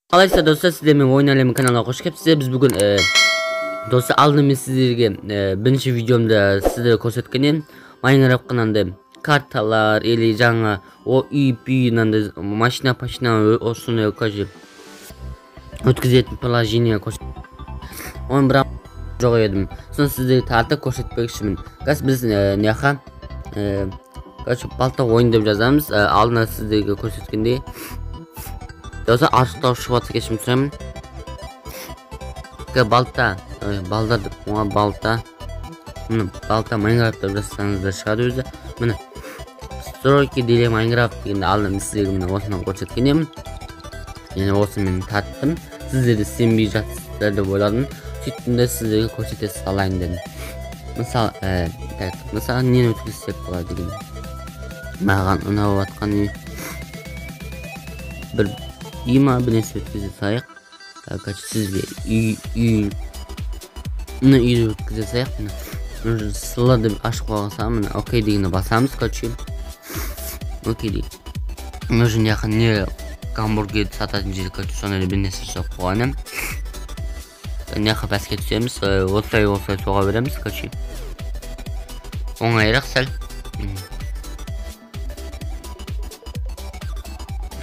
Қалайсыздар достар, сіздер мен ойын әлемі каналына қош келіпсіздер. Біз бүгін достар алдымен сіздерге бірінші видеомда сіздерге көрсеткен едім. Майнкрафт қанандай карталар или жаңа үй мынандай машина осындай өткізетін приложение көрсеткен. Оны бірақ жоқ едім. Соны сіздерге тартып көрсетпекшімін. Қазір біз неқа балта ойын деп жазамыз. Алдына сіздерге көрсеткендей Dostlar artıqda şubatı geçmiş sürəmin. Balta, balda ona balta. Balta Minecraft'ta burasınızda çıkardı özü. Mine. Sonraki dili Minecraft degende aldım sizlerge osundan көрсөткөнөм. Yani osun men tattım. Sizleri senbey жатсыздар деп ойладым. Сөйттім де сіздерге көрсете салайын дедім. Мысалы нені өткізсек болады деген. Маған ұнап жатқан бір İma bir nesi ötküze sayık. Sizce iyi ötküze sayık. Sılada bir aşk olsam okey degene basamız kaçayım. Okey değil. Möjün yakın ne hamburger satатын жер kaçıyor. Sonra bir nesi sok koyalım. Ne kadar basket düşemiz. Olsay soğa veremiz kaçayım. Oңайырақ сәл.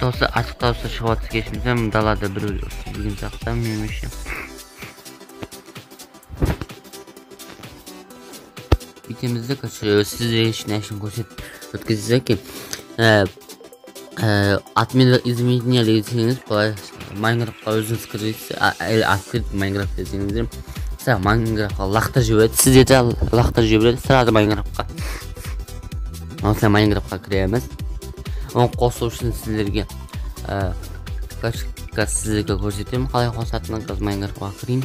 Dostlar artık da olsa şubatı geçmişsem dalada bir gün saksam yemişim. Bitimizde kaçırıyor. Sizlere işin ötküzecek ki atmada izmeyini ederseniz Minecraft'a özünüz kırısı aktif Minecraft dediğinizde mesela Minecraft'a laqta jibiredi. Sizce de laqta jibiredi. Sırada Minecraft'a olsa Minecraft'a kiremez. Onu қосу үшін сіздерге сіздерге көрсетемін қалай қосатынын. Қазір Майнкрафтқа кірейін.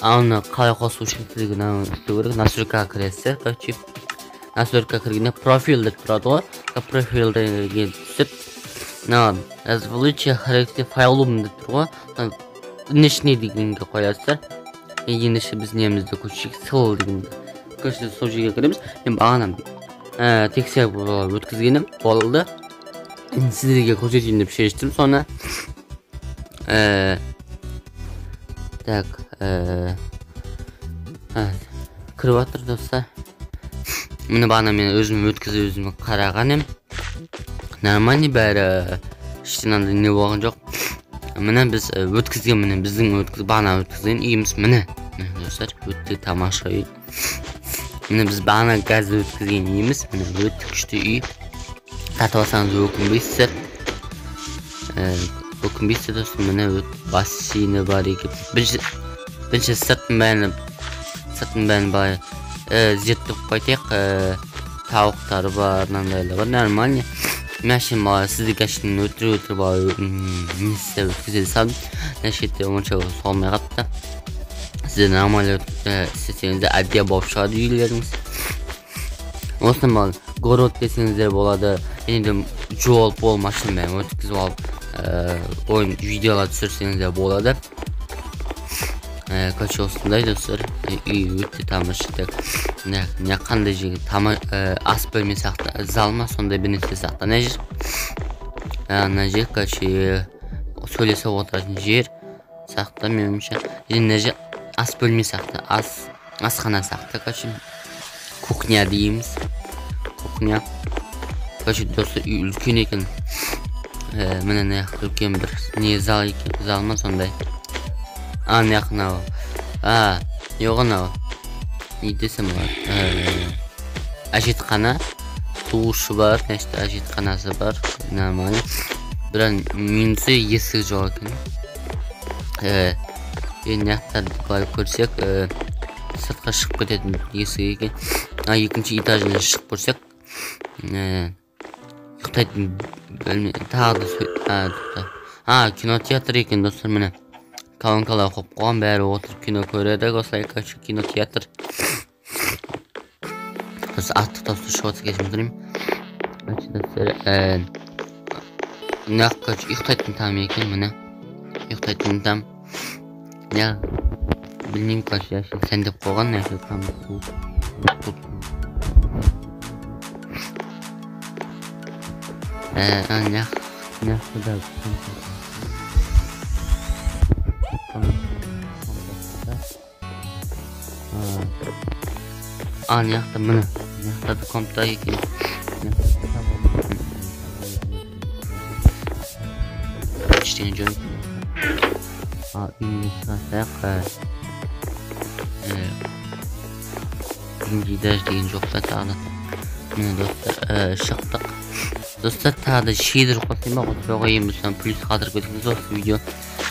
Оны қалай қосу үшін сіздерге істеу керек. Настройкаға кіресіздер. Настройкаға кіргенде профиль деп тұрады ғой. Профильдерге түсіп развлечь характер файлум деп тұр ғой. Нешіне дегенге қоясыздар. Ендеше біз немізді көшейік сыл дегенде. Сол жерге кіреміз. Мен бағанам тексеріп өткізгенім болды. Сіздерге көрсетейін деп шештім. Соны кіріп жатыр достар. Міне бағана мен өзім өткізіп қараған ем. Нормальный бәрі ештен андай не болған жоқ. Міне біз өткізген, міне біздің бағана өткізген үйіміз міне. Достар өтті тамаша үй. Mine biz bana gazda ötküzgen uyimiz. Mine ötü küçtü uy. Tatı olsanız ökünbeysizler. Ökünbeysizler dostum. Mine basini var eki. Birinci sırtın beni bari zetip koytek. Tavukları var, nandayla var. Normal ya. Məşin bari sizde geçtiğini ötürü bari neyse ötküzedi saldım. Neşette onca solmaya kattı. Size normal isteseniz adliye болып шығады үйлеріңіз. Осыны бал город десеңіздер болады. Енді жол пол машинамен өткізіп алып ойын видеолар түсірсеңіздер болады. Короче осындай достар. Үй өте тамаша. Не қандай жерге ас бөлме сияқты зал ма сондай бір нәрсе сияқты. Ана жер. Ана жер короче сөйлесіп отыратын жер сияқты меніңше. Ана жер ас бөлме сияқты, асхана сияқты, короче, кухня дейміз. Кухня. Короче, достар, үй үлкен екен. Міне неяқта үлкен бір не зал екен, зал ма сондай. Неяқ нау. Йоғы нау. Не десем бар. Әжетхана. Туышы бар, нәшті әжетханасы бар. Нормально. Бірақ минусы есігі жоқ екен. Яқтарды барып көрсек, сыртқа шығып кететін есігі екен. Екінші этажына шығып көрсек, ұйықтайтын бөлме тағы да кинотеатр екен достар. Міне колонкалар қойып қойған, бәрі отырып кино көреді. Осылай кинотеатр. Осы аттық таусы шығып кетіп тұрмын. Ұйықтайтын там екен, міне ұйықтайтын там. Ya bilmeyeyim kaç yaş. Sen de kovan ne yapıyorsun? Ancak ne kadar ancak da bunu ne kadar kompta yıkayım. İşte joy. Ünlü sırasıyak birinci ders deyin çok da tağda. Dostlar şıktık. Dostlar tağda şeydir koyayım bak koyayım sen plus kadar götürünüz olsun video.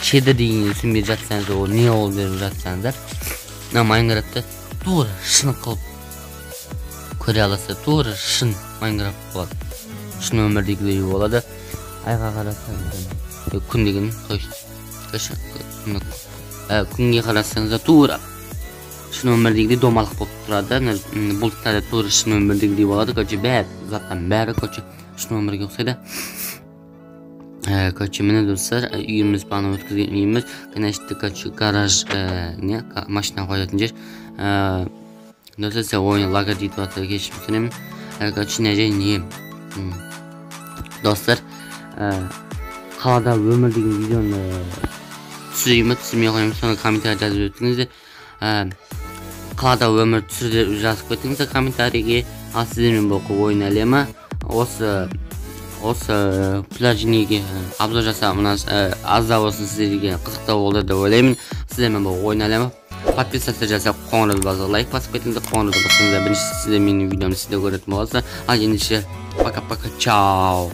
Şeyde deyin isim vereceksen o ne ol vereceksenler. Ama Minecraft'ta doğru şunu kılıp köre alasa doğru şun Minecraft болады. Şunu ömürdeki болады. Ayga karasаңыз күн деген күнге қарасаңыз тура шын өмірдегідей домалық болып тұрады. Бұлттарда тура шын өмірдегідей болады. Короче бәрі заттан бәрі короче шын өмірге ұқсайды. Короче міне достар үйіміз бағана өткізген үйіміз. Конечно короче гараж не машина қоятын жер. Достар сен ойын лага дейді жатыр кешірім сұраймын. Короче не не достар қалада өмір деген видеоны түсірейін түсірмей қоямын, соны комментарий жазып өтіңіздер. Қалада өмір түсіріп жазып өтіңіздер комментарийге. Ал сіздермен бұл ойын әлемі осы пляжинеге обзор жасап азда болсын сіздерге қызықтау болды деп ойлаймын. Сіздермен бұл ойын әлемі подписаться жасап қоңырауды басып лайк басып кетіңіздер. Қоңырауды басыңыздар бірінші сіздер менің видеомды сіздер көретін боласыздар. Ал ендеше пока-пока, чао.